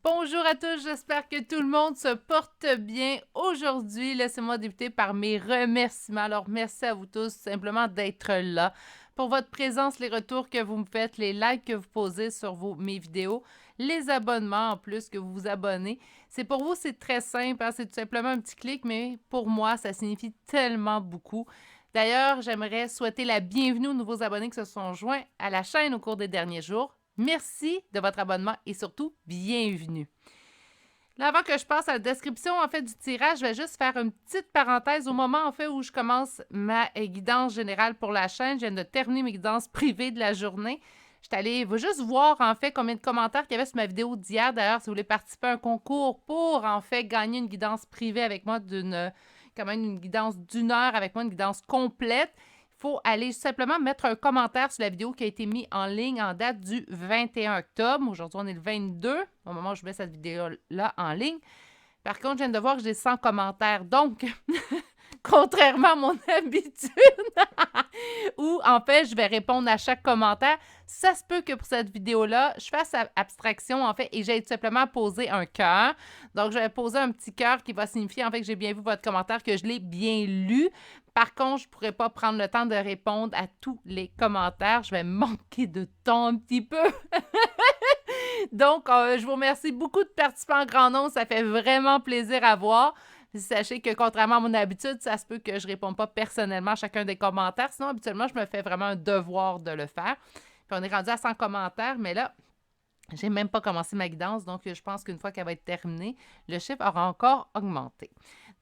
Bonjour à tous, j'espère que tout le monde se porte bien. Aujourd'hui, laissez-moi débuter par mes remerciements. Alors, merci à vous tous simplement d'être là. Pour votre présence, les retours que vous me faites, les likes que vous posez sur mes vidéos, les abonnements en plus que vous vous abonnez. C'est pour vous, c'est très simple, hein, c'est tout simplement un petit clic, mais pour moi, ça signifie tellement beaucoup. D'ailleurs, j'aimerais souhaiter la bienvenue aux nouveaux abonnés qui se sont joints à la chaîne au cours des derniers jours. Merci de votre abonnement et surtout, bienvenue. Là, avant que je passe à la description en fait du tirage, je vais juste faire une petite parenthèse au moment en fait où je commence ma guidance générale pour la chaîne. Je viens de terminer mes guidances privées de la journée. Je suis allée juste voir en fait combien de commentaires il y avait sur ma vidéo d'hier. D'ailleurs, si vous voulez participer à un concours pour en fait gagner une guidance privée avec moi quand même une guidance d'1 heure avec moi, une guidance complète, il faut aller simplement mettre un commentaire sur la vidéo qui a été mise en ligne en date du 21 octobre. Aujourd'hui, on est le 22, au moment où je mets cette vidéo-là en ligne. Par contre, je viens de voir que j'ai 100 commentaires. Donc, contrairement à mon habitude, où en fait, je vais répondre à chaque commentaire, ça se peut que pour cette vidéo-là, je fasse abstraction en fait et j'ai tout simplement posé un cœur. Donc, je vais poser un petit cœur qui va signifier en fait que j'ai bien vu votre commentaire, que je l'ai bien lu. Par contre, je ne pourrai pas prendre le temps de répondre à tous les commentaires. Je vais manquer de temps un petit peu. Donc, je vous remercie beaucoup de participer en grand nombre. Ça fait vraiment plaisir à voir. Sachez que contrairement à mon habitude, ça se peut que je ne réponde pas personnellement à chacun des commentaires. Sinon, habituellement, je me fais vraiment un devoir de le faire. Puis on est rendu à 100 commentaires, mais là, j'ai même pas commencé ma guidance, donc je pense qu'une fois qu'elle va être terminée, le chiffre aura encore augmenté.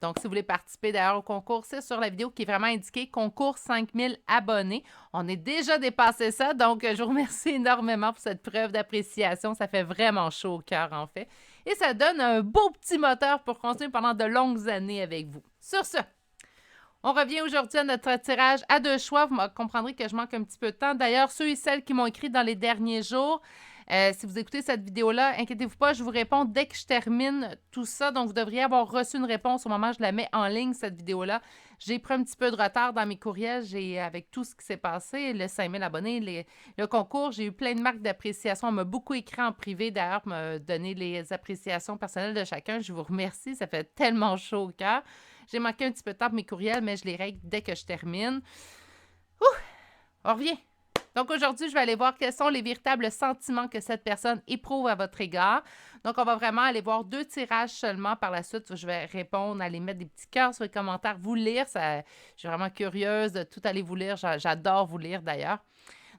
Donc, si vous voulez participer d'ailleurs au concours, c'est sur la vidéo qui est vraiment indiquée concours 5000 abonnés. On est déjà dépassé ça, donc je vous remercie énormément pour cette preuve d'appréciation. Ça fait vraiment chaud au cœur, en fait. Et ça donne un beau petit moteur pour continuer pendant de longues années avec vous. Sur ce, on revient aujourd'hui à notre tirage à 2 choix. Vous comprendrez que je manque un petit peu de temps. D'ailleurs, ceux et celles qui m'ont écrit dans les derniers jours, si vous écoutez cette vidéo-là, inquiétez-vous pas, je vous réponds dès que je termine tout ça. Donc, vous devriez avoir reçu une réponse au moment où je la mets en ligne, cette vidéo-là. J'ai pris un petit peu de retard dans mes courriels. Avec tout ce qui s'est passé, le 5000 abonnés, le concours, j'ai eu plein de marques d'appréciation. On m'a beaucoup écrit en privé, d'ailleurs, pour me donner les appréciations personnelles de chacun. Je vous remercie. Ça fait tellement chaud au cœur. J'ai manqué un petit peu de temps pour mes courriels, mais je les règle dès que je termine. Ouh! On revient. Donc aujourd'hui, je vais aller voir quels sont les véritables sentiments que cette personne éprouve à votre égard. Donc on va vraiment aller voir 2 tirages seulement. Par la suite, je vais répondre, aller mettre des petits cœurs sur les commentaires, vous lire. Je suis vraiment curieuse de tout aller vous lire. J'adore vous lire d'ailleurs.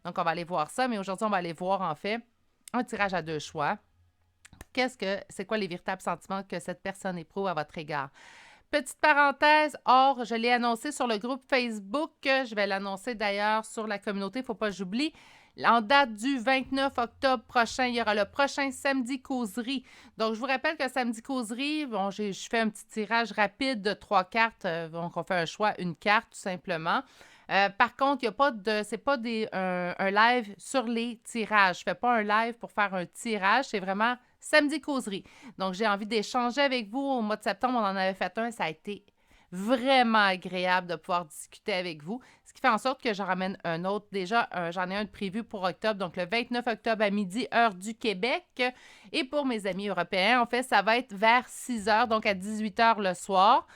Donc on va aller voir ça. Mais aujourd'hui, on va aller voir en fait un tirage à 2 choix. C'est quoi les véritables sentiments que cette personne éprouve à votre égard? Petite parenthèse, or, je l'ai annoncé sur le groupe Facebook. Je vais l'annoncer d'ailleurs sur la communauté, il ne faut pas que j'oublie. En date du 29 octobre prochain, il y aura le prochain samedi causerie. Donc, je vous rappelle que samedi causerie, bon, je fais un petit tirage rapide de 3 cartes. Donc, on fait un choix, une carte tout simplement. Par contre, il n'y a pas c'est pas un live sur les tirages. Je ne fais pas un live pour faire un tirage. C'est vraiment samedi causerie. Donc, j'ai envie d'échanger avec vous. Au mois de septembre, on en avait fait un. Ça a été vraiment agréable de pouvoir discuter avec vous. Ce qui fait en sorte que j'en ramène un autre. Déjà, j'en ai un de prévu pour octobre, donc le 29 octobre à midi, heure du Québec. Et pour mes amis européens, en fait, ça va être vers 6 heures, donc à 18 heures le soir.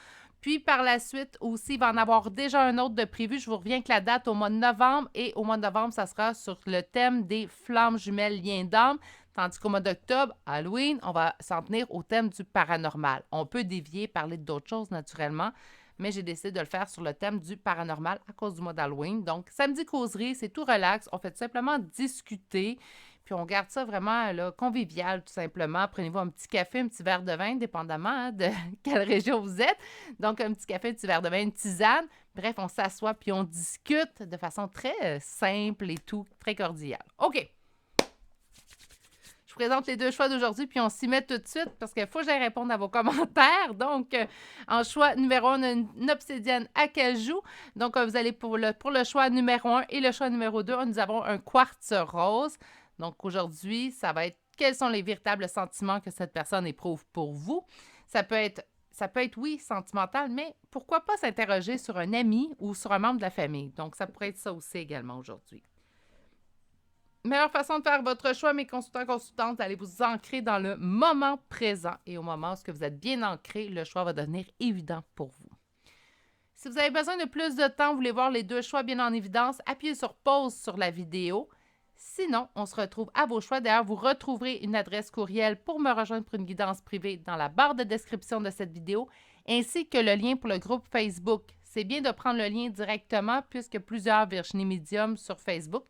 Puis par la suite aussi, il va en avoir déjà un autre de prévu. Je vous reviens avec la date au mois de novembre. Et au mois de novembre, ça sera sur le thème des flammes jumelles liens d'âme. Tandis qu'au mois d'octobre, Halloween, on va s'en tenir au thème du paranormal. On peut dévier, parler d'autres choses naturellement, mais j'ai décidé de le faire sur le thème du paranormal à cause du mois d'Halloween. Donc, samedi causerie, c'est tout relax. On fait tout simplement discuter. Puis on garde ça vraiment là, convivial, tout simplement. Prenez-vous un petit café, un petit verre de vin, dépendamment de quelle région vous êtes. Donc, un petit café, un petit verre de vin, une tisane. Bref, on s'assoit puis on discute de façon très simple et tout, très cordiale. OK. Je présente les 2 choix d'aujourd'hui, puis on s'y met tout de suite parce qu'il faut que j'aille répondre à vos commentaires. Donc, en choix numéro 1, on a une obsidienne acajou. Donc, vous allez pour le choix numéro 1 et le choix numéro 2, nous avons un quartz rose. Donc, aujourd'hui, ça va être quels sont les véritables sentiments que cette personne éprouve pour vous. Ça peut être, oui, sentimental, mais pourquoi pas s'interroger sur un ami ou sur un membre de la famille. Donc, ça pourrait être ça aussi également aujourd'hui. meilleure façon de faire votre choix, mes consultants, consultantes, allez vous ancrer dans le moment présent. Et au moment où vous êtes bien ancré, le choix va devenir évident pour vous. Si vous avez besoin de plus de temps, vous voulez voir les deux choix bien en évidence, appuyez sur pause sur la vidéo. Sinon, on se retrouve à vos choix. D'ailleurs, vous retrouverez une adresse courriel pour me rejoindre pour une guidance privée dans la barre de description de cette vidéo, ainsi que le lien pour le groupe Facebook. C'est bien de prendre le lien directement puisque plusieurs Virginie Médium sur Facebook.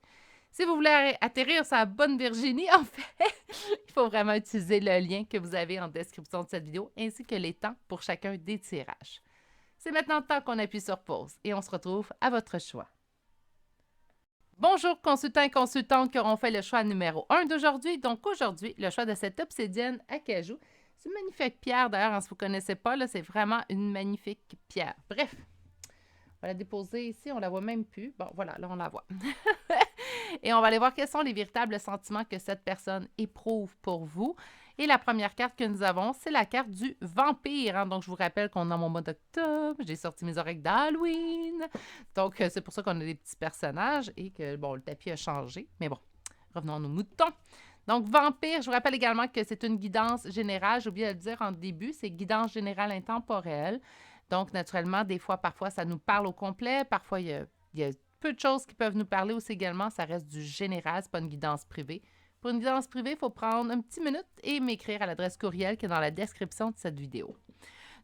Si vous voulez atterrir sur la bonne Virginie, en fait, il faut vraiment utiliser le lien que vous avez en description de cette vidéo, ainsi que les temps pour chacun des tirages. C'est maintenant le temps qu'on appuie sur pause et on se retrouve à votre choix. Bonjour consultants et consultantes qui auront fait le choix numéro 1 d'aujourd'hui. Donc aujourd'hui, le choix de cette obsidienne acajou. C'est une magnifique pierre d'ailleurs, si vous ne connaissez pas, là, c'est vraiment une magnifique pierre. Bref, on va la déposer ici, on ne la voit même plus. Bon, voilà, là on la voit. Et on va aller voir quels sont les véritables sentiments que cette personne éprouve pour vous. Et la première carte que nous avons, c'est la carte du vampire. Hein? Donc, je vous rappelle qu'on est dans mon mois d'octobre. J'ai sorti mes oreilles d'Halloween. Donc, c'est pour ça qu'on a des petits personnages et que, bon, le tapis a changé. Mais bon, revenons à nos moutons. Donc, vampire, je vous rappelle également que c'est une guidance générale. J'ai oublié de le dire en début, c'est guidance générale intemporelle. Donc, naturellement, des fois, parfois, ça nous parle au complet. Parfois, il y a peu de choses qui peuvent nous parler aussi également. Ça reste du général, c'est pas une guidance privée. Pour une guidance privée, il faut prendre une petite minute et m'écrire à l'adresse courriel qui est dans la description de cette vidéo.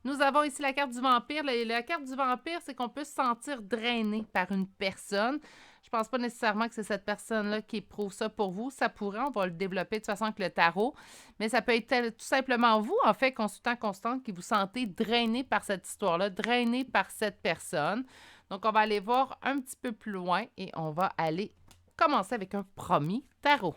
Nous avons ici la carte du vampire. La carte du vampire, c'est qu'on peut se sentir drainé par une personne. Je ne pense pas nécessairement que c'est cette personne-là qui éprouve ça pour vous. Ça pourrait, on va le développer de toute façon avec le tarot. Mais ça peut être tout simplement vous, en fait, consultant constante, qui vous sentez drainé par cette histoire-là, drainé par cette personne. Donc, on va aller voir un petit peu plus loin et on va aller commencer avec un premier tarot.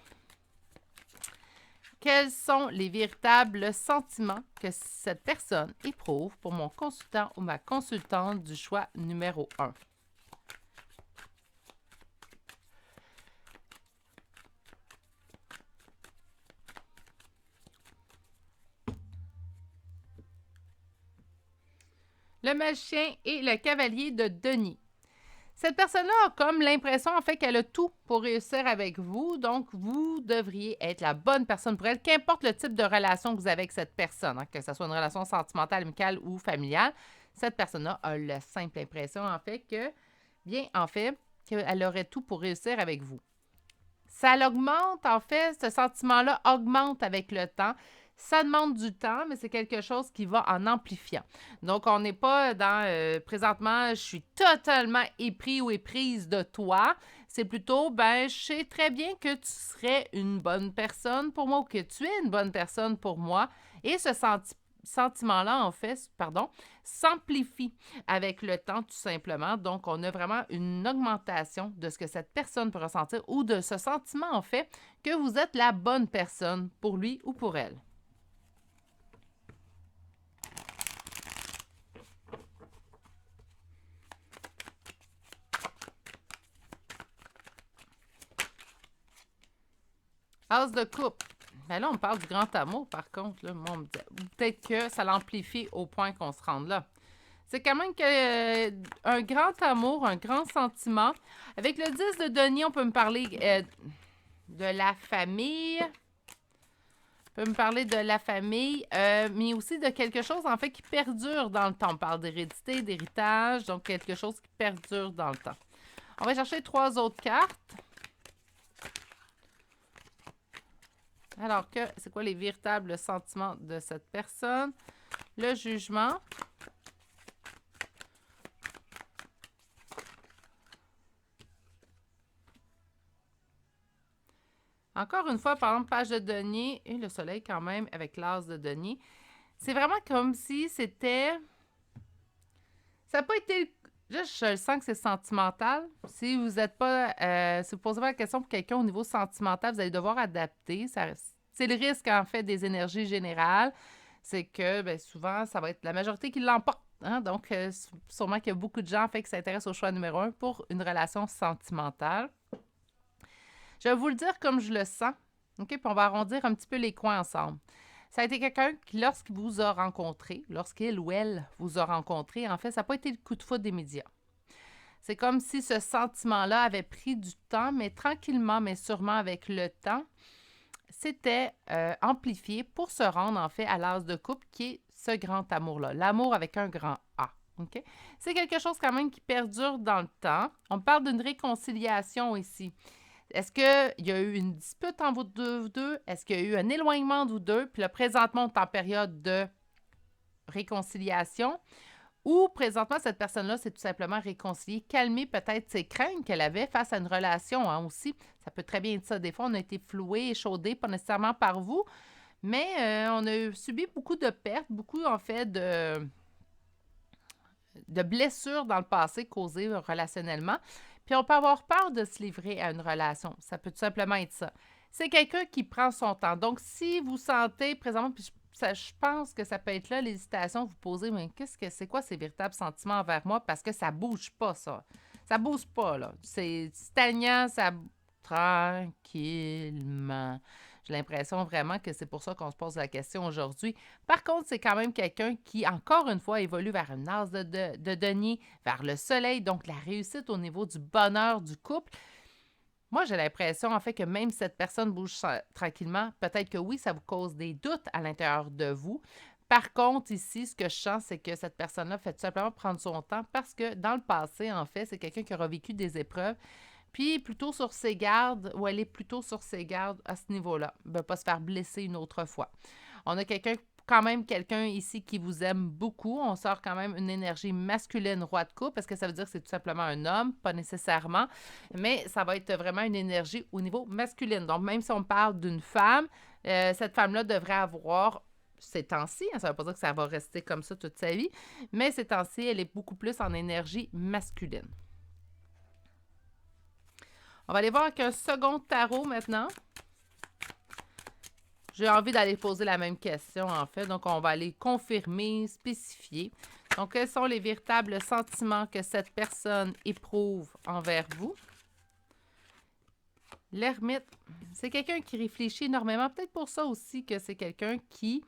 Quels sont les véritables sentiments que cette personne éprouve pour mon consultant ou ma consultante du choix numéro 1? Le magicien et le cavalier de denier. Cette personne-là a comme l'impression, en fait, qu'elle a tout pour réussir avec vous. Donc, vous devriez être la bonne personne pour elle, qu'importe le type de relation que vous avez avec cette personne, hein, que ce soit une relation sentimentale, amicale ou familiale. Cette personne-là a la simple impression, en fait, qu'elle aurait tout pour réussir avec vous. Ça l'augmente, en fait, ce sentiment-là augmente avec le temps. Ça demande du temps, mais c'est quelque chose qui va en amplifiant. Donc, on n'est pas dans présentement, je suis totalement épris ou éprise de toi. C'est plutôt, je sais très bien que tu serais une bonne personne pour moi ou que tu es une bonne personne pour moi. Et ce sentiment-là, en fait, s'amplifie avec le temps, tout simplement. Donc, on a vraiment une augmentation de ce que cette personne peut ressentir ou de ce sentiment, en fait, que vous êtes la bonne personne pour lui ou pour elle. As de coupe. Mais là, on parle du grand amour, par contre. Là, moi, peut-être que ça l'amplifie au point qu'on se rende là. C'est quand même un grand amour, un grand sentiment. Avec le 10 de denier, on peut me parler de la famille. On peut me parler de la famille, mais aussi de quelque chose, en fait, qui perdure dans le temps. On parle d'hérédité, d'héritage, donc quelque chose qui perdure dans le temps. On va chercher 3 autres cartes. Alors, c'est quoi les véritables sentiments de cette personne? Le jugement. Encore une fois, par exemple, page de denier et le soleil quand même avec l'as de denier. C'est vraiment comme si c'était... Ça n'a pas été... Je le sens que c'est sentimental. Si vous n'êtes pas... si vous posez pas la question pour quelqu'un au niveau sentimental, vous allez devoir adapter. C'est le risque, en fait, des énergies générales. C'est que, souvent, ça va être la majorité qui l'emporte. Hein? Donc, sûrement qu'il y a beaucoup de gens, en fait, qui s'intéressent au choix numéro 1 pour une relation sentimentale. Je vais vous le dire comme je le sens. OK? Puis on va arrondir un petit peu les coins ensemble. Ça a été quelqu'un qui, lorsqu'il vous a rencontré, lorsqu'il ou elle vous a rencontré, en fait, ça n'a pas été le coup de foudre des médias. C'est comme si ce sentiment-là avait pris du temps, mais tranquillement, mais sûrement avec le temps, s'était amplifié pour se rendre en fait à l'as de couple qui est ce grand amour-là. L'amour avec un grand A. OK? C'est quelque chose quand même qui perdure dans le temps. On parle d'une réconciliation ici. Est-ce qu'il y a eu une dispute entre vous deux? Est-ce qu'il y a eu un éloignement de vous deux? Puis là, présentement, on est en période de réconciliation. Ou présentement, cette personne-là s'est tout simplement réconciliée, calmer peut-être ses craintes qu'elle avait face à une relation aussi. Ça peut très bien être ça. Des fois, on a été floué, échaudé, pas nécessairement par vous, mais on a subi beaucoup de pertes, beaucoup en fait de blessures dans le passé causées relationnellement. Puis on peut avoir peur de se livrer à une relation. Ça peut tout simplement être ça. C'est quelqu'un qui prend son temps. Donc, si vous sentez présentement, puis je pense que ça peut être là l'hésitation, vous posez, mais c'est quoi ces véritables sentiments envers moi? Parce que ça bouge pas, ça. Ça bouge pas, là. C'est stagnant, ça tranquillement. J'ai l'impression vraiment que c'est pour ça qu'on se pose la question aujourd'hui. Par contre, c'est quand même quelqu'un qui, encore une fois, évolue vers une as de denier, vers le soleil, donc la réussite au niveau du bonheur du couple. Moi, j'ai l'impression, en fait, que même si cette personne bouge tranquillement, peut-être que oui, ça vous cause des doutes à l'intérieur de vous. Par contre, ici, ce que je sens, c'est que cette personne-là fait tout simplement prendre son temps parce que dans le passé, en fait, c'est quelqu'un qui aura vécu des épreuves, puis plutôt sur ses gardes, ou elle est plutôt sur ses gardes à ce niveau-là. Elle ne va pas se faire blesser une autre fois. On a quelqu'un ici qui vous aime beaucoup. On sort quand même une énergie masculine roi de coupe. Est-ce que ça veut dire que c'est tout simplement un homme? Pas nécessairement, mais ça va être vraiment une énergie au niveau masculin. Donc, même si on parle d'une femme, cette femme-là devrait avoir ces temps-ci, ça ne veut pas dire que ça va rester comme ça toute sa vie, mais ces temps-ci, elle est beaucoup plus en énergie masculine. On va aller voir avec un second tarot maintenant. J'ai envie d'aller poser la même question, en fait. Donc, on va aller confirmer, spécifier. Donc, quels sont les véritables sentiments que cette personne éprouve envers vous? L'ermite, c'est quelqu'un qui réfléchit énormément. Peut-être pour ça aussi que c'est quelqu'un qui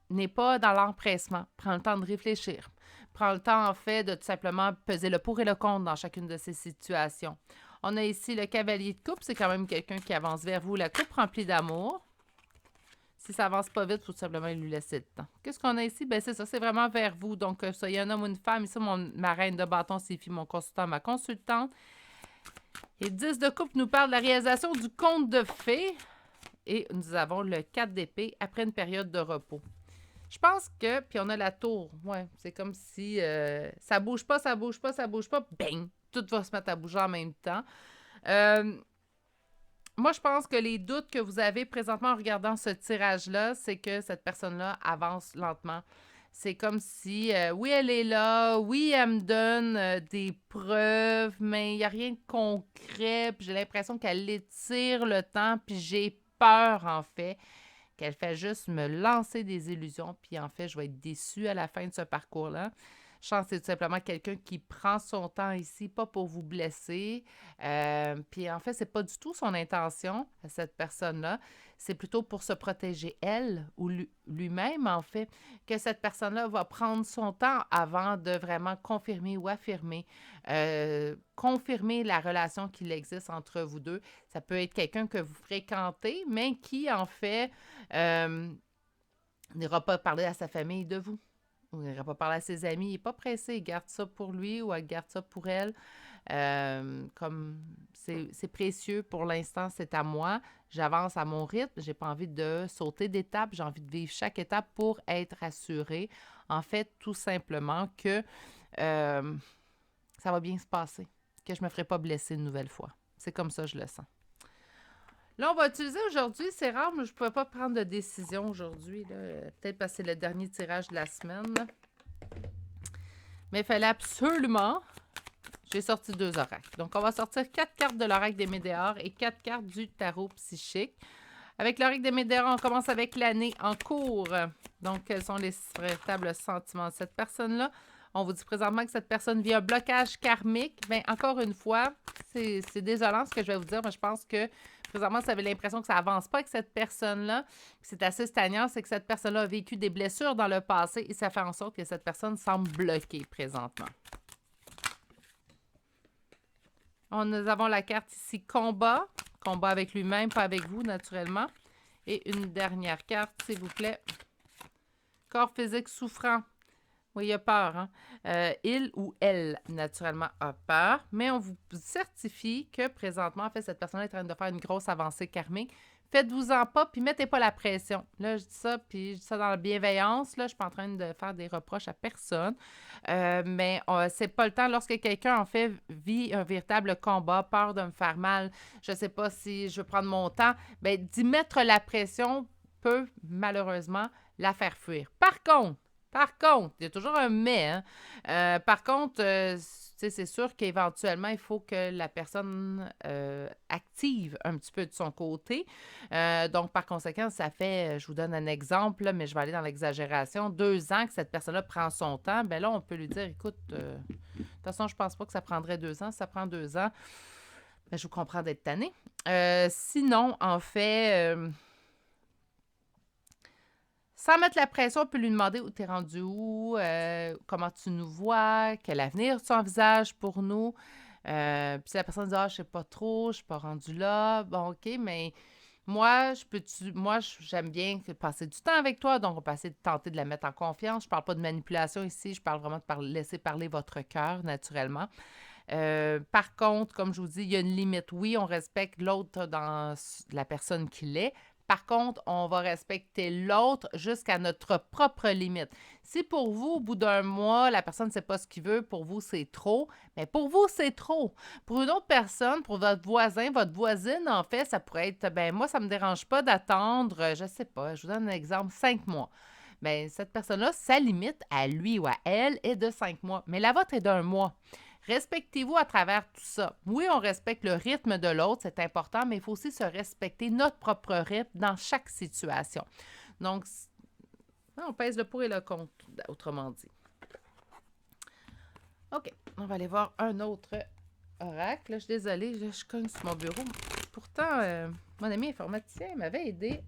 n'est pas dans l'empressement. Prend le temps de réfléchir. Prend le temps, en fait, de tout simplement peser le pour et le contre dans chacune de ces situations. On a ici le cavalier de coupe. C'est quand même quelqu'un qui avance vers vous. La coupe remplie d'amour. Si ça avance pas vite, il faut tout simplement lui laisser le temps. Qu'est-ce qu'on a ici? Ben c'est ça, c'est vraiment vers vous. Donc, soyez un homme ou une femme. Ici, ma reine de bâton signifie mon consultant, ma consultante. Et 10 de coupe nous parle de la réalisation du conte de fées. Et nous avons le 4 d'épée après une période de repos. Je pense que, puis on a la tour. Ouais, c'est comme si ça bouge pas, ça bouge pas, ça bouge pas. Bang! Tout va se mettre à bouger en même temps. Moi, je pense que les doutes que vous avez présentement en regardant ce tirage-là, c'est que cette personne-là avance lentement. C'est comme si, oui, elle est là, oui, elle me donne des preuves, mais il n'y a rien de concret. Puis j'ai l'impression qu'elle étire le temps, puis j'ai peur, en fait, qu'elle fait juste me lancer des illusions, puis en fait, je vais être déçue à la fin de ce parcours-là. Je pense que c'est tout simplement quelqu'un qui prend son temps ici, pas pour vous blesser. Puis en fait, c'est pas du tout son intention, à cette personne-là. C'est plutôt pour se protéger, elle ou lui-même, en fait, que cette personne-là va prendre son temps avant de vraiment confirmer ou affirmer, confirmer la relation qu'il existe entre vous deux. Ça peut être quelqu'un que vous fréquentez, mais qui, en fait, n'ira pas parler à sa famille de vous. Il n'ira pas parler à ses amis, il n'est pas pressé, il garde ça pour lui ou elle garde ça pour elle. Comme c'est précieux pour l'instant, c'est à moi. J'avance à mon rythme, j'ai pas envie de sauter d'étape, j'ai envie de vivre chaque étape pour être assurée. En fait, tout simplement que ça va bien se passer, que je ne me ferai pas blesser une nouvelle fois. C'est comme ça que je le sens. Là, on va utiliser aujourd'hui, c'est rare, mais je ne pouvais pas prendre de décision aujourd'hui. Peut-être parce que c'est le dernier tirage de la semaine. Là. Mais il fallait absolument... J'ai sorti 2 oracles. Donc, on va sortir 4 cartes de l'oracle des Médéors et 4 cartes du tarot psychique. Avec l'oracle des Médéors, on commence avec l'année en cours. Donc, quels sont les véritables sentiments de cette personne-là? On vous dit présentement que cette personne vit un blocage karmique. Bien, encore une fois, c'est désolant ce que je vais vous dire, mais je pense que présentement, si vous avez l'impression que ça avance pas avec cette personne-là, que c'est assez stagnant, c'est que cette personne-là a vécu des blessures dans le passé et ça fait en sorte que cette personne semble bloquée présentement. Nous avons la carte ici, combat. Combat avec lui-même, pas avec vous, naturellement. Et une dernière carte, s'il vous plaît. Corps physique souffrant. Oui, il a peur. Hein? Il ou elle, naturellement, a peur. Mais on vous certifie que présentement, en fait, cette personne est en train de faire une grosse avancée karmique. Faites-vous-en pas, puis mettez pas la pression. Là, je dis ça, puis je dis ça dans la bienveillance. Là, je suis pas en train de faire des reproches à personne. Mais c'est pas le temps. Lorsque quelqu'un, en fait, vit un véritable combat, peur de me faire mal, je sais pas si je veux prendre mon temps, bien, d'y mettre la pression peut, malheureusement, la faire fuir. Par contre, il y a toujours un mais. Hein? Par contre, c'est sûr qu'éventuellement, il faut que la personne active un petit peu de son côté. Donc, par conséquent, ça fait, je vous donne un exemple, là, mais je vais aller dans l'exagération, 2 ans que cette personne-là prend son temps. Bien là, on peut lui dire, écoute, de toute façon, je pense pas que ça prendrait 2 ans. Si ça prend 2 ans, bien, je vous comprends d'être tanné. Sinon, en fait... sans mettre la pression, on peut lui demander où tu es rendu où, comment tu nous vois, quel avenir tu envisages pour nous. Puis si la personne dit « Ah, je sais pas trop, je suis pas rendu là », bon, OK, mais moi, j'aime bien passer du temps avec toi, donc on peut essayer de tenter de la mettre en confiance. Je parle pas de manipulation ici, je parle vraiment de laisser parler votre cœur, naturellement. Par contre, comme je vous dis, il y a une limite. Oui, on respecte l'autre dans la personne qu'il est. Par contre, on va respecter l'autre jusqu'à notre propre limite. Si pour vous, au bout d'un mois, la personne ne sait pas ce qu'il veut, pour vous, c'est trop, mais pour vous, c'est trop. Pour une autre personne, pour votre voisin, votre voisine, en fait, ça pourrait être, ben moi, ça ne me dérange pas d'attendre, je ne sais pas, je vous donne un exemple, 5 mois. Bien, cette personne-là, sa limite à lui ou à elle est de 5 mois, mais la vôtre est d'1 mois. Respectez-vous à travers tout ça. Oui, on respecte le rythme de l'autre, c'est important, mais il faut aussi se respecter notre propre rythme dans chaque situation. Donc, on pèse le pour et le contre, autrement dit. OK, on va aller voir un autre oracle. Je suis désolée, je cogne sur mon bureau. Pourtant, mon ami informaticien m'avait aidé,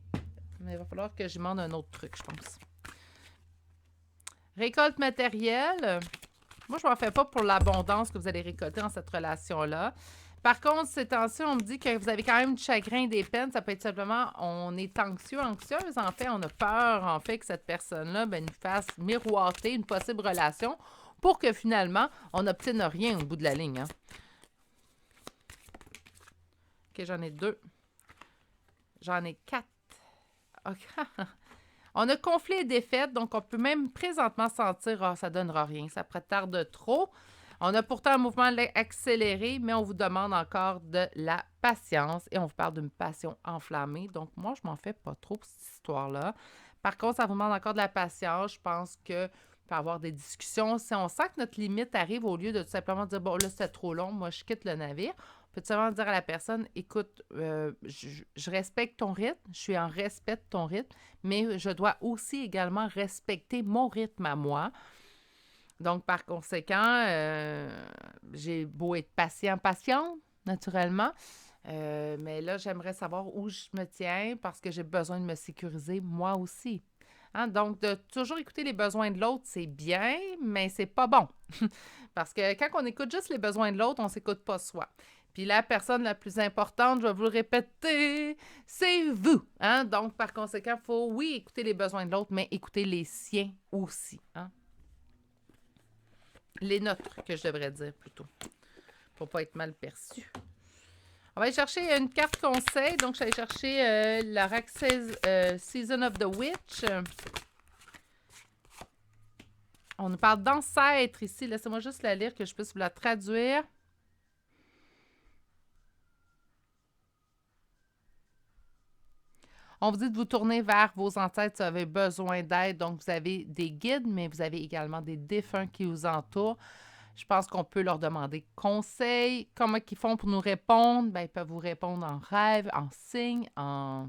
mais il va falloir que je demande un autre truc, je pense. Récolte matérielle. Moi, je ne m'en fais pas pour l'abondance que vous allez récolter dans cette relation-là. Par contre, ces temps-ci, on me dit que vous avez quand même du chagrin, des peines. Ça peut être simplement, on est anxieux, anxieuse. En fait, on a peur, en fait, que cette personne-là nous fasse miroiter une possible relation pour que finalement, on n'obtienne rien au bout de la ligne. Hein. OK, j'en ai 2. J'en ai 4. OK. On a conflit et défaite, donc on peut même présentement sentir « Ah, ça ne donnera rien, ça prétarde trop ». On a pourtant un mouvement accéléré, mais on vous demande encore de la patience et on vous parle d'une passion enflammée. Donc, moi, je m'en fais pas trop pour cette histoire-là. Par contre, ça vous demande encore de la patience. Je pense que peut avoir des discussions. Si on sent que notre limite arrive, au lieu de tout simplement dire « Bon, là, c'était trop long, moi, je quitte le navire », on peut tout simplement dire à la personne, écoute, je respecte ton rythme, je suis en respect de ton rythme, mais je dois aussi également respecter mon rythme à moi. Donc, par conséquent, j'ai beau être patient, naturellement, mais là, j'aimerais savoir où je me tiens parce que j'ai besoin de me sécuriser moi aussi. Hein? Donc, de toujours écouter les besoins de l'autre, c'est bien, mais c'est pas bon. Parce que quand on écoute juste les besoins de l'autre, on ne s'écoute pas soi. Puis la personne la plus importante, je vais vous le répéter, c'est vous. Hein? Donc, par conséquent, il faut, oui, écouter les besoins de l'autre, mais écouter les siens aussi. Hein? Les nôtres, que je devrais dire plutôt, pour ne pas être mal perçu. On va aller chercher une carte conseil. Donc, je vais aller chercher l'oracle Season of the Witch. On nous parle d'ancêtre ici. Laissez-moi juste la lire que je puisse vous la traduire. On vous dit de vous tourner vers vos ancêtres si vous avez besoin d'aide. Donc, vous avez des guides, mais vous avez également des défunts qui vous entourent. Je pense qu'on peut leur demander conseil. Comment ils font pour nous répondre? Bien, ils peuvent vous répondre en rêve, en signe, ça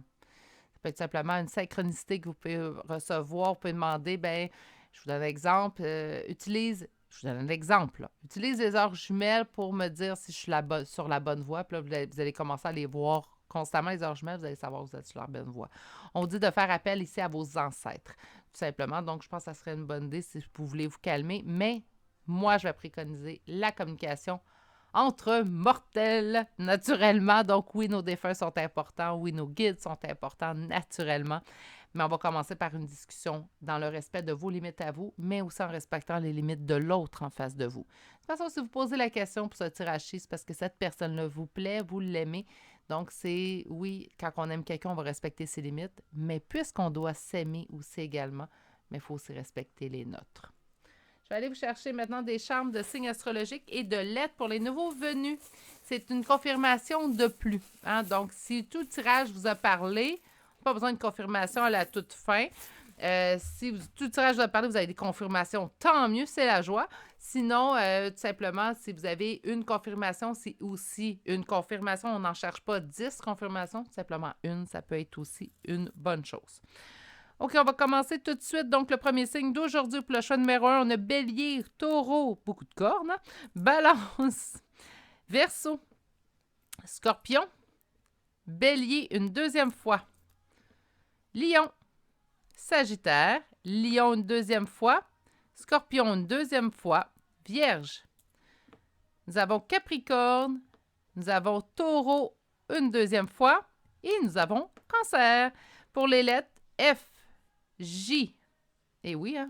peut être simplement une synchronicité que vous pouvez recevoir. Vous pouvez demander, bien, je vous donne un exemple, utilise les heures jumelles pour me dire si je suis sur la bonne voie. Puis là, vous allez commencer à les voir constamment les heures jumelles, vous allez savoir que vous êtes sur la bonne voie. On dit de faire appel ici à vos ancêtres, tout simplement. Donc, je pense que ça serait une bonne idée si vous voulez vous calmer. Mais moi, je vais préconiser la communication entre mortels, naturellement. Donc, oui, nos défunts sont importants. Oui, nos guides sont importants, naturellement. Mais on va commencer par une discussion dans le respect de vos limites à vous, mais aussi en respectant les limites de l'autre en face de vous. De toute façon, si vous posez la question pour ce tirage-ci, c'est parce que cette personne-là vous plaît, vous l'aimez. Donc, c'est, oui, quand on aime quelqu'un, on va respecter ses limites, mais puisqu'on doit s'aimer aussi également, mais il faut aussi respecter les nôtres. Je vais aller vous chercher maintenant des charmes de signes astrologiques et de lettres pour les nouveaux venus. C'est une confirmation de plus. Hein? Donc, si tout le tirage vous a parlé, pas besoin de confirmation à la toute fin. Si tout le tirage vous a parlé, vous avez des confirmations, tant mieux, c'est la joie. Sinon, tout simplement, si vous avez une confirmation, c'est aussi une confirmation. On n'en cherche pas 10 confirmations, tout simplement une, ça peut être aussi une bonne chose. OK, on va commencer tout de suite. Donc, le premier signe d'aujourd'hui pour le choix numéro 1, on a Bélier, Taureau, beaucoup de cornes, hein? Balance, Verseau, Scorpion, Bélier une deuxième fois, Lion, Sagittaire, Lion une deuxième fois, Scorpion une deuxième fois, Vierge. Nous avons Capricorne, nous avons Taureau une deuxième fois et nous avons Cancer. Pour les lettres F, J. Et oui, hein,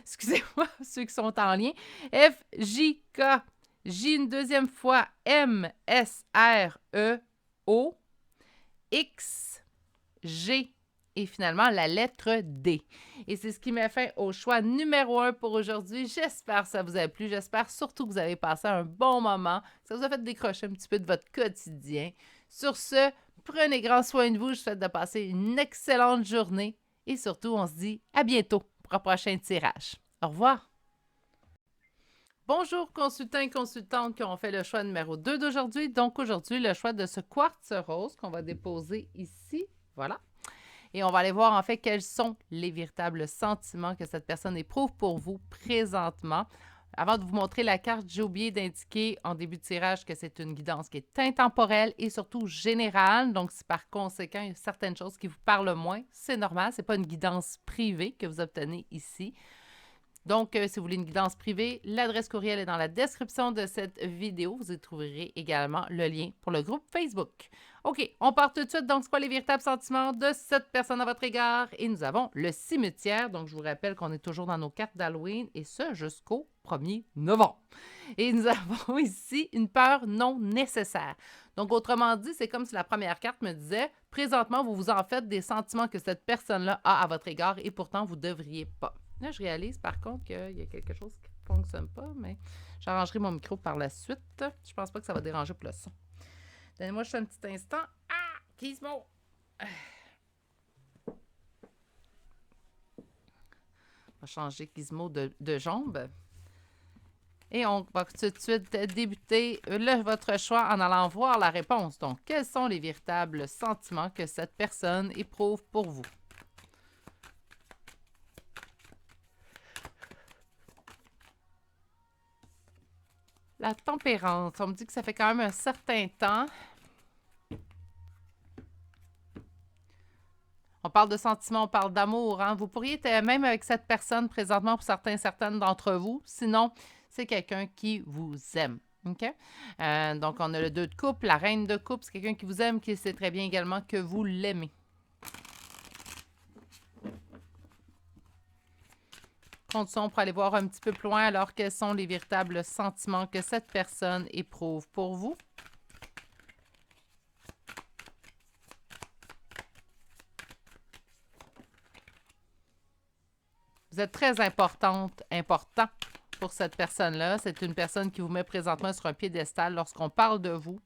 excusez-moi, ceux qui sont en lien. F, J, K, J une deuxième fois, M, S, R, E, O, X, G et finalement la lettre D. Et c'est ce qui met fin au choix numéro 1 pour aujourd'hui. J'espère que ça vous a plu. J'espère surtout que vous avez passé un bon moment, que ça vous a fait décrocher un petit peu de votre quotidien. Sur ce, prenez grand soin de vous. Je vous souhaite de passer une excellente journée. Et surtout, on se dit à bientôt pour un prochain tirage. Au revoir! Bonjour consultants et consultantes qui ont fait le choix numéro 2 d'aujourd'hui. Donc aujourd'hui, le choix de ce quartz rose qu'on va déposer ici. Voilà. Et on va aller voir en fait quels sont les véritables sentiments que cette personne éprouve pour vous présentement. Avant de vous montrer la carte, j'ai oublié d'indiquer en début de tirage que c'est une guidance qui est intemporelle et surtout générale. Donc, si par conséquent, il y a certaines choses qui vous parlent moins, c'est normal. Ce n'est pas une guidance privée que vous obtenez ici. Donc, si vous voulez une guidance privée, l'adresse courriel est dans la description de cette vidéo. Vous y trouverez également le lien pour le groupe Facebook. OK, on part tout de suite. Donc, c'est quoi les véritables sentiments de cette personne à votre égard? Et nous avons le cimetière. Donc, je vous rappelle qu'on est toujours dans nos cartes d'Halloween et ce, jusqu'au 1er novembre. Et nous avons ici une peur non nécessaire. Donc, autrement dit, c'est comme si la première carte me disait « Présentement, vous vous en faites des sentiments que cette personne-là a à votre égard et pourtant, vous ne devriez pas. » Là, je réalise par contre qu'il y a quelque chose qui ne fonctionne pas, mais j'arrangerai mon micro par la suite. Je pense pas que ça va déranger pour le son. Donnez-moi juste un petit instant. Ah! Gizmo! On va changer Gizmo de jambe. Et on va tout de suite débuter votre choix en allant voir la réponse. Donc, quels sont les véritables sentiments que cette personne éprouve pour vous? La tempérance, on me dit que ça fait quand même un certain temps. On parle de sentiments, on parle d'amour. Hein? Vous pourriez être même avec cette personne présentement pour certaines d'entre vous. Sinon, c'est quelqu'un qui vous aime. OK? Donc, on a le 2 de coupe, la reine de coupe. C'est quelqu'un qui vous aime, qui sait très bien également que vous l'aimez. Continuons pour aller voir un petit peu plus loin. Alors, quels sont les véritables sentiments que cette personne éprouve pour vous? Vous êtes très important pour cette personne-là. C'est une personne qui vous met présentement sur un piédestal lorsqu'on parle de vous.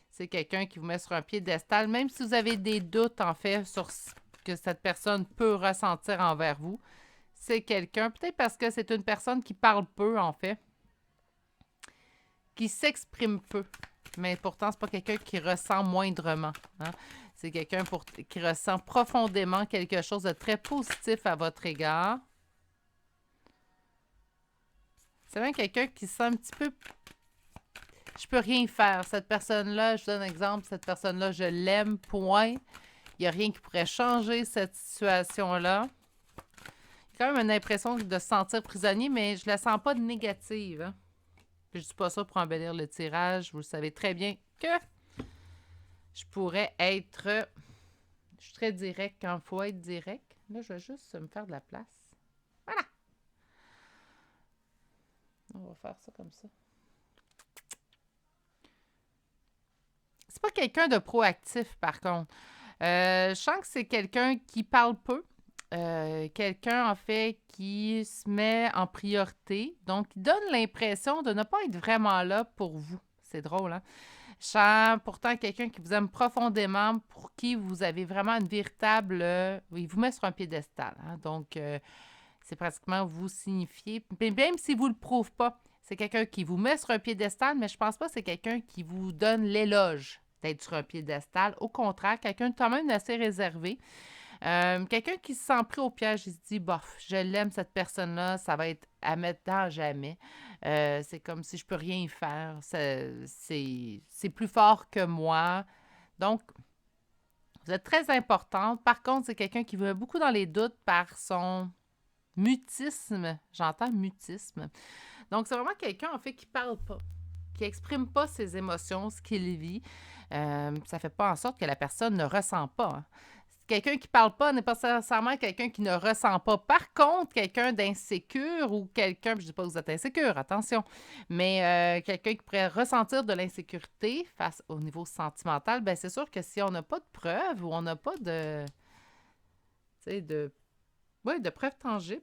C'est quelqu'un qui vous met sur un piédestal, même si vous avez des doutes, en fait, sur ce que cette personne peut ressentir envers vous. C'est quelqu'un, peut-être parce que c'est une personne qui parle peu, en fait, qui s'exprime peu, mais pourtant, c'est pas quelqu'un qui ressent moindrement. Hein? C'est quelqu'un qui ressent profondément quelque chose de très positif à votre égard. C'est même quelqu'un qui sent un petit peu Je peux rien faire. Cette personne-là, je donne un exemple, cette personne-là, je l'aime, point. Il n'y a rien qui pourrait changer cette situation-là. J'ai quand même une impression de se sentir prisonnier, mais je la sens pas négative. Hein? Puis je dis pas ça pour embellir le tirage. Vous le savez très bien que je pourrais être... Je suis très direct quand il faut être direct. Là, je vais juste me faire de la place. Voilà. On va faire ça comme ça. C'est pas quelqu'un de proactif, par contre. Je sens que c'est quelqu'un qui parle peu. Quelqu'un, en fait, qui se met en priorité. Donc, il donne l'impression de ne pas être vraiment là pour vous. C'est drôle, hein? Je sens pourtant quelqu'un qui vous aime profondément, pour qui vous avez vraiment une véritable... il vous met sur un piédestal. Hein? Donc, c'est pratiquement vous signifier... Même si vous ne le prouvez pas, c'est quelqu'un qui vous met sur un piédestal, mais je pense pas que c'est quelqu'un qui vous donne l'éloge d'être sur un piédestal. Au contraire, quelqu'un de quand même assez réservé. Quelqu'un qui se sent pris au piège, il se dit, bof, je l'aime cette personne-là, ça va être à mettre dans jamais. C'est comme si je peux rien y faire. C'est plus fort que moi. Donc, vous êtes très importante. Par contre, c'est quelqu'un qui veut beaucoup dans les doutes par son mutisme. J'entends mutisme. Donc, c'est vraiment quelqu'un, en fait, qui parle pas, qui exprime pas ses émotions, ce qu'il vit. Ça fait pas en sorte que la personne ne ressent pas. Hein. Quelqu'un qui parle pas n'est pas nécessairement quelqu'un qui ne ressent pas. Par contre, quelqu'un d'insécure ou quelqu'un, je dis pas que vous êtes insécure, attention, mais quelqu'un qui pourrait ressentir de l'insécurité face au niveau sentimental, ben c'est sûr que si on n'a pas de preuves ou on n'a pas de, tu sais, de preuves tangibles,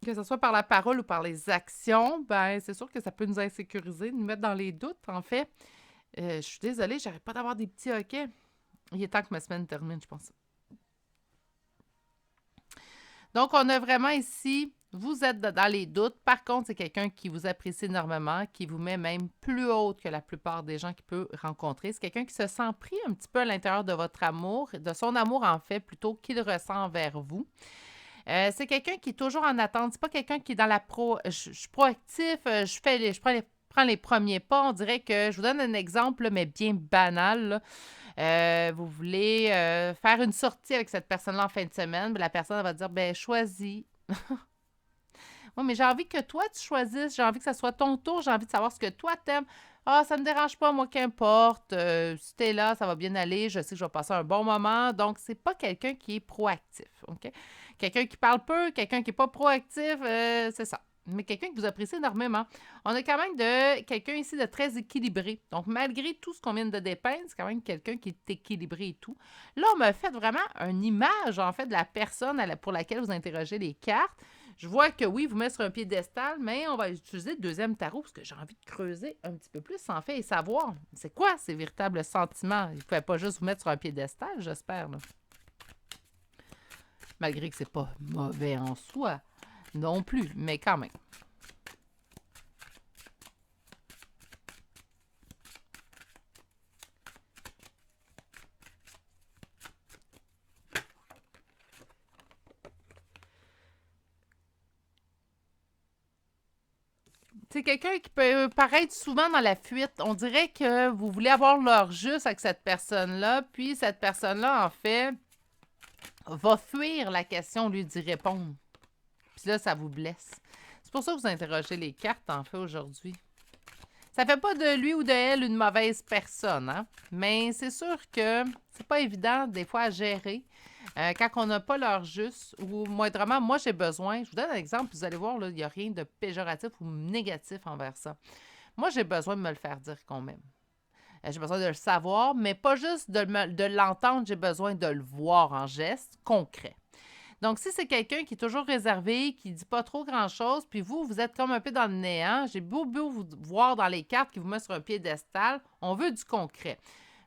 que ce soit par la parole ou par les actions, ben c'est sûr que ça peut nous insécuriser, nous mettre dans les doutes, en fait. Je suis désolée, j'arrête pas d'avoir des petits hoquets. Il est temps que ma semaine termine, je pense. Donc, on a vraiment ici, vous êtes dans les doutes. Par contre, c'est quelqu'un qui vous apprécie énormément, qui vous met même plus haut que la plupart des gens qu'il peut rencontrer. C'est quelqu'un qui se sent pris un petit peu à l'intérieur de votre amour, de son amour en fait, plutôt qu'il ressent vers vous. C'est quelqu'un qui est toujours en attente. C'est pas quelqu'un qui est dans la pro. Je suis proactif, prends les premiers pas. On dirait que, je vous donne un exemple, mais bien banal, là. Vous voulez faire une sortie avec cette personne-là en fin de semaine, la personne elle va dire, ben choisis. Oui, mais j'ai envie que toi, tu choisisses. J'ai envie que ça soit ton tour. J'ai envie de savoir ce que toi t'aimes. Ah, ça me dérange pas, moi, qu'importe. Si t'es là, ça va bien aller. Je sais que je vais passer un bon moment. Donc, c'est pas quelqu'un qui est proactif, OK? Quelqu'un qui parle peu, quelqu'un qui est pas proactif, c'est ça. Mais quelqu'un qui vous apprécie énormément. On a quand même quelqu'un ici de très équilibré. Donc, malgré tout ce qu'on vient de dépeindre, c'est quand même quelqu'un qui est équilibré et tout. Là, on m'a fait vraiment une image, en fait, de la personne pour laquelle vous interrogez les cartes. Je vois que oui, vous mettez sur un piédestal, mais on va utiliser le deuxième tarot parce que j'ai envie de creuser un petit peu plus, en fait, et savoir c'est quoi ces véritables sentiments. Il ne pouvait pas juste vous mettre sur un piédestal, j'espère. Là. Malgré que c'est pas mauvais en soi non plus, mais quand même. C'est quelqu'un qui peut paraître souvent dans la fuite. On dirait que vous voulez avoir l'heure juste avec cette personne-là, puis cette personne-là, en fait, va fuir la question au lieu d'y répondre. Puis là, ça vous blesse. C'est pour ça que vous interrogez les cartes, en fait, aujourd'hui. Ça fait pas de lui ou de elle une mauvaise personne, hein? Mais c'est sûr que c'est pas évident, des fois, à gérer. Quand on n'a pas l'heure juste, ou moindrement, moi, j'ai besoin. Je vous donne un exemple, vous allez voir, il n'y a rien de péjoratif ou négatif envers ça. Moi, j'ai besoin de me le faire dire qu'on m'aime. J'ai besoin de le savoir, mais pas juste de l'entendre, j'ai besoin de le voir en geste concret. Donc, si c'est quelqu'un qui est toujours réservé, qui ne dit pas trop grand-chose, puis vous êtes comme un peu dans le néant, j'ai beau vous voir dans les cartes qui vous mettent sur un piédestal, on veut du concret.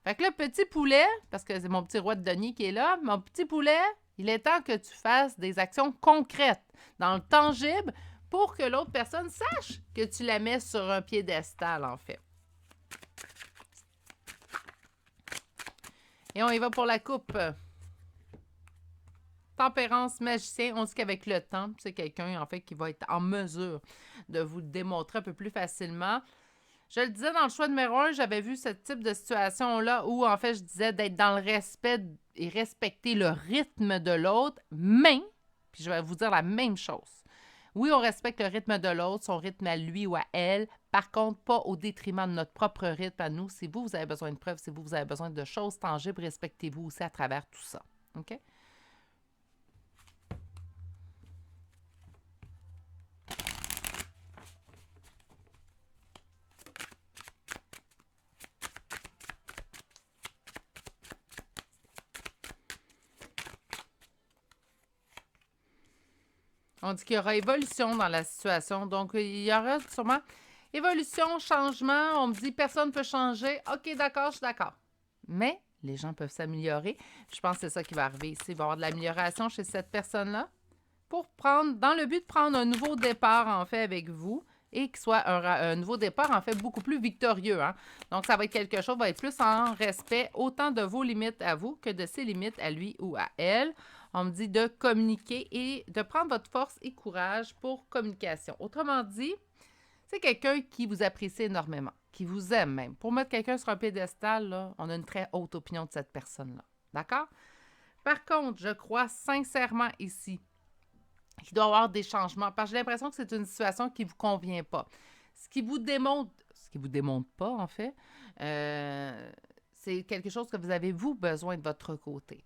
Fait que là, petit poulet, parce que c'est mon petit roi de denier qui est là, mon petit poulet, il est temps que tu fasses des actions concrètes, dans le tangible, pour que l'autre personne sache que tu la mets sur un piédestal, en fait. Et on y va pour la coupe. Tempérance, magicien, on dit qu'avec le temps, c'est quelqu'un, en fait, qui va être en mesure de vous le démontrer un peu plus facilement. Je le disais dans le choix numéro 1, j'avais vu ce type de situation-là où, en fait, je disais d'être dans le respect et respecter le rythme de l'autre, mais, puis je vais vous dire la même chose. Oui, on respecte le rythme de l'autre, son rythme à lui ou à elle, par contre, pas au détriment de notre propre rythme à nous. Si vous avez besoin de preuves, si vous avez besoin de choses tangibles, respectez-vous aussi à travers tout ça. OK? On dit qu'il y aura évolution dans la situation. Donc, il y aura sûrement évolution, changement. On me dit personne ne peut changer. OK, d'accord, je suis d'accord. Mais les gens peuvent s'améliorer. Je pense que c'est ça qui va arriver ici. Il va y avoir de l'amélioration chez cette personne-là pour prendre, dans le but de prendre un nouveau départ, en fait, avec vous et qu'il soit un nouveau départ, en fait, beaucoup plus victorieux. Hein? Donc, ça va être quelque chose, va être plus en respect autant de vos limites à vous que de ses limites à lui ou à elle. On me dit de communiquer et de prendre votre force et courage pour communication. Autrement dit, c'est quelqu'un qui vous apprécie énormément, qui vous aime même. Pour mettre quelqu'un sur un piédestal, là, on a une très haute opinion de cette personne-là. D'accord? Par contre, je crois sincèrement ici qu'il doit y avoir des changements parce que j'ai l'impression que c'est une situation qui ne vous convient pas. Ce qui vous démontre pas, en fait, c'est quelque chose que vous avez, vous, besoin de votre côté.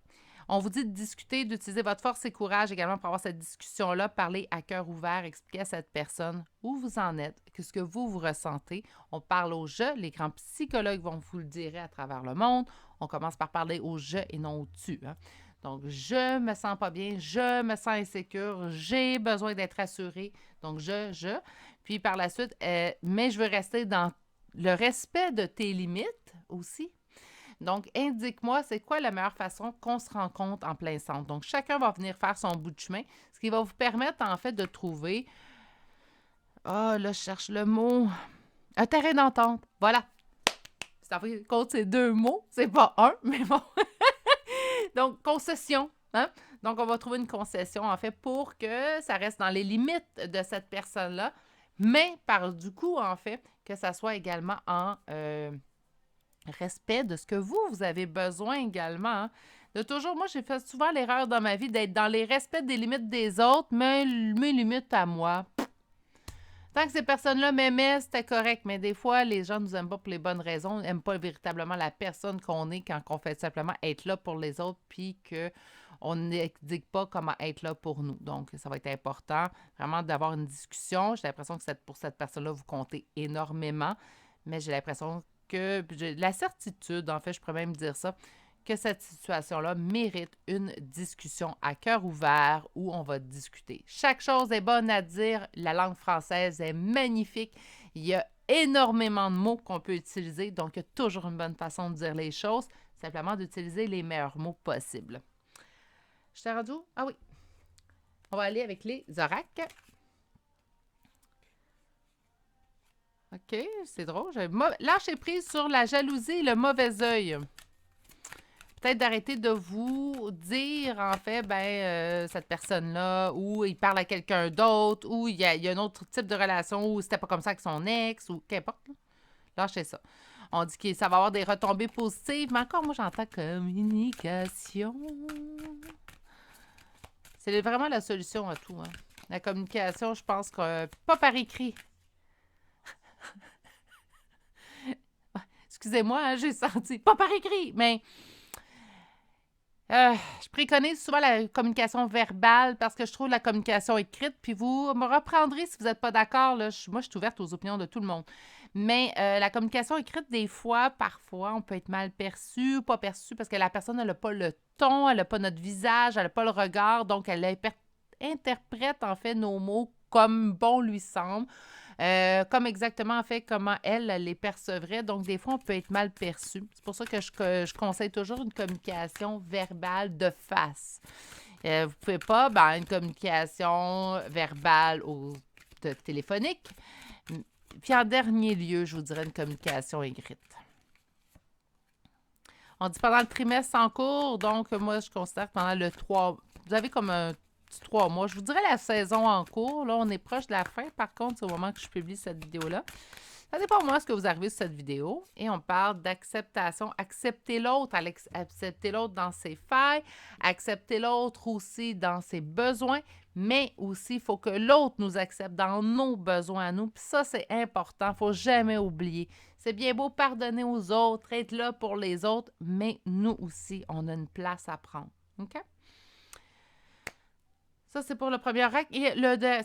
On vous dit de discuter, d'utiliser votre force et courage également pour avoir cette discussion-là, parler à cœur ouvert, expliquer à cette personne où vous en êtes, ce que vous ressentez. On parle au je, les grands psychologues vont vous le dire à travers le monde. On commence par parler au je et non au tu. Hein? Donc, je me sens pas bien, je me sens insécure, j'ai besoin d'être assurée. Donc, je. Puis par la suite, mais je veux rester dans le respect de tes limites aussi. Donc, indique-moi, c'est quoi la meilleure façon qu'on se rencontre en plein centre. Donc, chacun va venir faire son bout de chemin, ce qui va vous permettre, en fait, de trouver... Ah, là, je cherche le mot. Un terrain d'entente. Voilà. Ça fait compte ces deux mots. C'est pas un, mais bon. Donc, concession. Hein? Donc, on va trouver une concession, en fait, pour que ça reste dans les limites de cette personne-là, mais par du coup, en fait, que ça soit également en... respect de ce que vous avez besoin également. Hein. De toujours, moi, j'ai fait souvent l'erreur dans ma vie d'être dans les respects des limites des autres, mais mes limites à moi. Tant que ces personnes-là m'aimaient, c'était correct, mais des fois, les gens ne nous aiment pas pour les bonnes raisons, n'aiment pas véritablement la personne qu'on est quand on fait simplement être là pour les autres, puis qu'on n'indique pas comment être là pour nous. Donc, ça va être important vraiment d'avoir une discussion. J'ai l'impression que pour cette personne-là, vous comptez énormément, mais j'ai l'impression que la certitude, en fait, je pourrais même dire ça, que cette situation-là mérite une discussion à cœur ouvert où on va discuter. Chaque chose est bonne à dire. La langue française est magnifique. Il y a énormément de mots qu'on peut utiliser, donc il y a toujours une bonne façon de dire les choses, simplement d'utiliser les meilleurs mots possibles. Je t'ai rendu? Ah oui. On va aller avec les oracles. OK, c'est drôle. Lâchez prise sur la jalousie et le mauvais œil. Peut-être d'arrêter de vous dire, en fait, cette personne-là, ou il parle à quelqu'un d'autre, ou il y a un autre type de relation, ou c'était pas comme ça avec son ex, ou qu'importe. Lâchez ça. On dit que ça va avoir des retombées positives, mais encore, moi, j'entends communication. C'est vraiment la solution à tout. Hein. La communication, je pense que pas par écrit. Excusez-moi, hein, j'ai senti. Pas par écrit, mais je préconise souvent la communication verbale parce que je trouve la communication écrite, puis vous me reprendrez si vous n'êtes pas d'accord. Là, moi, je suis ouverte aux opinions de tout le monde. Mais la communication écrite, des fois, parfois, on peut être mal perçu ou pas perçu parce que la personne, elle n'a pas le ton, elle n'a pas notre visage, elle n'a pas le regard, donc elle interprète, en fait, nos mots comme bon lui semble. Comme exactement, en fait, comment elle les percevrait. Donc, des fois, on peut être mal perçu. C'est pour ça que je conseille toujours une communication verbale de face. Vous ne pouvez pas, une communication verbale ou téléphonique. Puis, en dernier lieu, je vous dirais une communication écrite. On dit pendant le trimestre en cours, donc moi, je considère que pendant le 3... Vous avez comme un 3 mois. Je vous dirais la saison en cours. Là, on est proche de la fin. Par contre, c'est au moment que je publie cette vidéo-là. Ça dépend, moi, ce que vous arrivez sur cette vidéo. Et on parle d'acceptation. Accepter l'autre, accepter l'autre dans ses failles, accepter l'autre aussi dans ses besoins, mais aussi, il faut que l'autre nous accepte dans nos besoins à nous. Puis ça, c'est important. Il ne faut jamais oublier. C'est bien beau pardonner aux autres, être là pour les autres, mais nous aussi, on a une place à prendre. OK? Ça, c'est pour le premier rack. Et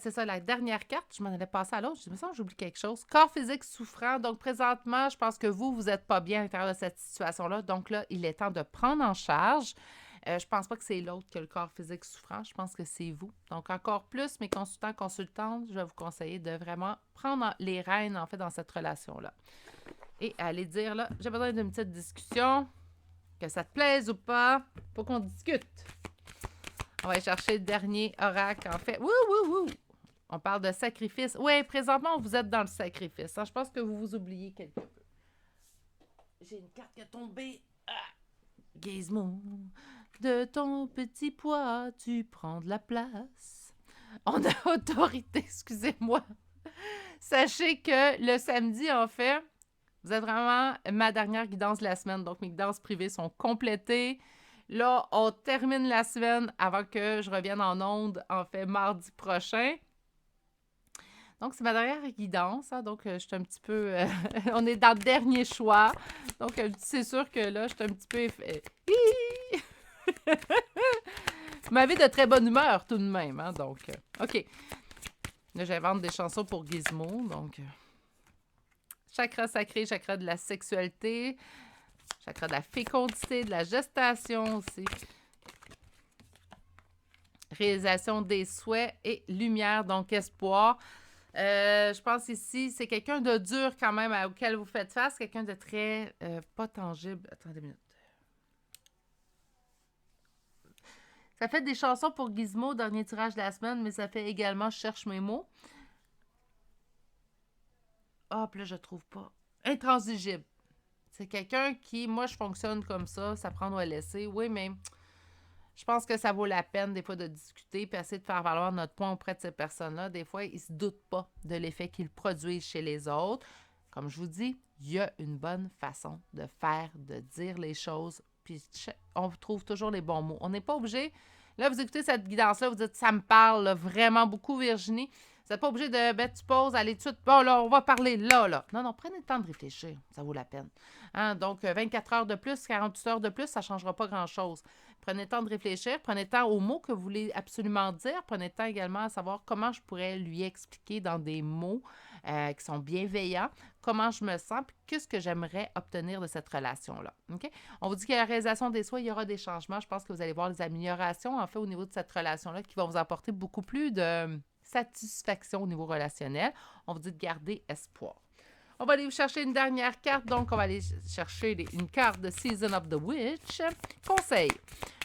c'est ça, la dernière carte, je m'en allais passer à l'autre. Je me sens que j'oublie quelque chose. Corps physique souffrant. Donc, présentement, je pense que vous n'êtes pas bien à l'intérieur de cette situation-là. Donc là, il est temps de prendre en charge. Je pense pas que c'est l'autre que le corps physique souffrant. Je pense que c'est vous. Donc, encore plus, mes consultants, consultantes, je vais vous conseiller de vraiment prendre les rênes, en fait, dans cette relation-là. Et aller dire, là, j'ai besoin d'une petite discussion. Que ça te plaise ou pas. Faut qu'on discute. On va aller chercher le dernier oracle, en fait. Wouh, wouh, wouh! On parle de sacrifice. Oui, présentement, vous êtes dans le sacrifice. Hein? Je pense que vous vous oubliez quelque peu. J'ai une carte qui est tombée. Ah! Gizmo, de ton petit poids, tu prends de la place. On a autorité, excusez-moi. Sachez que le samedi, en fait, vous êtes vraiment ma dernière guidance de la semaine. Donc, mes guidances privées sont complétées. Là, on termine la semaine avant que je revienne en onde, en fait, mardi prochain. Donc, c'est ma dernière guidance. Hein, donc, je suis un petit peu... on est dans le dernier choix. Donc, c'est sûr que là, je suis un petit peu... Vous m'avez de très bonne humeur, tout de même. Hein, donc, OK. Là, j'invente des chansons pour Gizmo. Donc, chakra sacré, chakra de la sexualité... Chakra de la fécondité, de la gestation aussi. Réalisation des souhaits et lumière, donc espoir. Je pense ici, c'est quelqu'un de dur quand même auquel vous faites face, quelqu'un de très pas tangible. Attendez une minute. Ça fait des chansons pour Gizmo, dernier tirage de la semaine, mais ça fait également Je cherche mes mots. Ah, puis là, je trouve pas. Intransigible. C'est quelqu'un qui, moi, je fonctionne comme ça prendre ou à laisser. Oui, mais je pense que ça vaut la peine des fois de discuter puis essayer de faire valoir notre point auprès de ces personnes-là. Des fois, ils ne se doutent pas de l'effet qu'ils produisent chez les autres. Comme je vous dis, il y a une bonne façon de faire, de dire les choses, puis on trouve toujours les bons mots. On n'est pas obligé... Là, vous écoutez cette guidance-là, vous dites « ça me parle là, vraiment beaucoup, Virginie ». Vous n'êtes pas obligé de mettre tu pauses, aller tout de suite. Bon, là, on va parler là. Non, prenez le temps de réfléchir. Ça vaut la peine. Hein? Donc, 24 heures de plus, 48 heures de plus, ça ne changera pas grand-chose. Prenez le temps de réfléchir. Prenez le temps aux mots que vous voulez absolument dire. Prenez le temps également à savoir comment je pourrais lui expliquer dans des mots qui sont bienveillants, comment je me sens, puis qu'est-ce que j'aimerais obtenir de cette relation-là. OK? On vous dit qu'à la réalisation des souhaits, il y aura des changements. Je pense que vous allez voir des améliorations, en fait, au niveau de cette relation-là qui vont vous apporter beaucoup plus de satisfaction au niveau relationnel. On vous dit de garder espoir. On va aller vous chercher une dernière carte. Donc, on va aller chercher une carte de Season of the Witch. Conseil.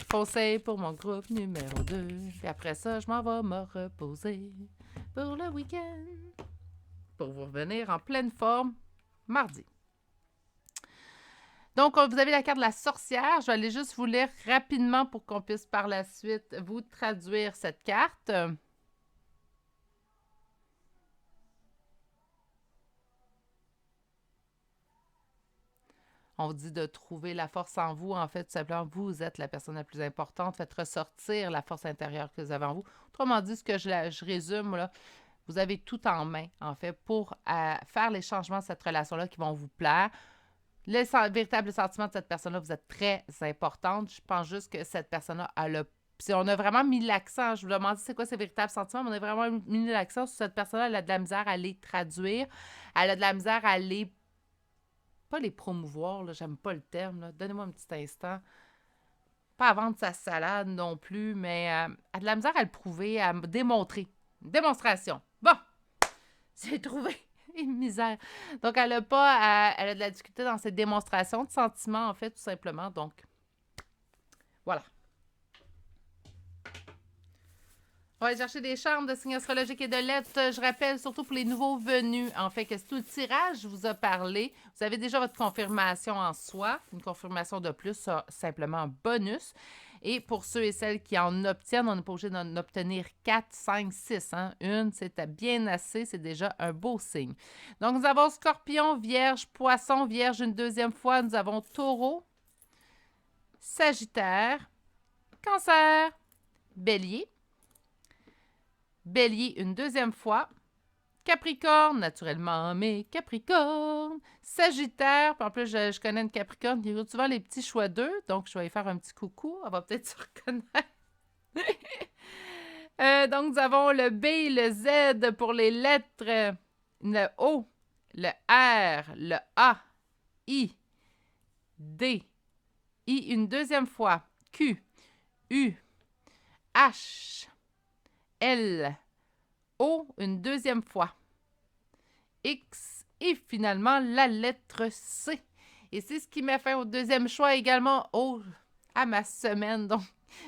Conseil pour mon groupe numéro 2. Puis après ça, je m'en vais me reposer pour le week-end. Pour vous revenir en pleine forme mardi. Donc, vous avez la carte de la sorcière. Je vais aller juste vous lire rapidement pour qu'on puisse par la suite vous traduire cette carte. On vous dit de trouver la force en vous. En fait, tout simplement, vous êtes la personne la plus importante. Faites ressortir la force intérieure que vous avez en vous. Autrement dit, ce que je résume, là, vous avez tout en main, en fait, pour faire les changements de cette relation-là qui vont vous plaire. Le véritable sentiment de cette personne-là, vous êtes très importante. Je pense juste que cette personne-là, si on a vraiment mis l'accent, je vous demande c'est quoi ces véritables sentiments, mais on a vraiment mis l'accent sur cette personne-là, elle a de la misère à les traduire. Elle a de la misère à les... Pas les promouvoir, là, j'aime pas le terme. Là. Donnez-moi un petit instant. Pas à vendre sa salade non plus, mais elle a de la misère à le prouver, à démontrer. Une démonstration. Bon, j'ai trouvé une misère. Donc, elle a de la difficulté dans ses démonstrations de sentiments, en fait, tout simplement. Donc, voilà. On va aller chercher des charmes de signes astrologiques et de lettres. Je rappelle, surtout pour les nouveaux venus, en fait, que si tout le tirage vous a parlé, vous avez déjà votre confirmation en soi. Une confirmation de plus, ça, simplement un bonus. Et pour ceux et celles qui en obtiennent, on n'est pas obligé d'en obtenir 4, 5, 6. Hein? Une, c'est bien assez, c'est déjà un beau signe. Donc, nous avons Scorpion, Vierge, Poisson, Vierge une deuxième fois. Nous avons Taureau, Sagittaire, Cancer, Bélier, Bélier une deuxième fois. Capricorne, naturellement, mais Capricorne. Sagittaire, puis en plus, je connais une Capricorne qui écoute souvent les petits choix d'eux, donc je vais lui faire un petit coucou. Elle va peut-être se reconnaître. Donc, nous avons le B, le Z pour les lettres, le O, le R, le A, I, D, I une deuxième fois, Q, U, H, L, O une deuxième fois, X et finalement la lettre C. Et c'est ce qui m'a fait au deuxième choix également à ma semaine. Donc,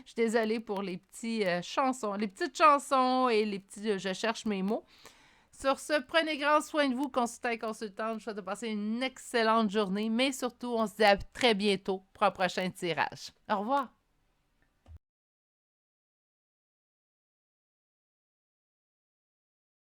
je suis désolée pour les petits chansons, les petites chansons et les petits je cherche mes mots. Sur ce, prenez grand soin de vous, consultants et consultantes. Je vous souhaite de passer une excellente journée, mais surtout, on se dit à très bientôt pour un prochain tirage. Au revoir!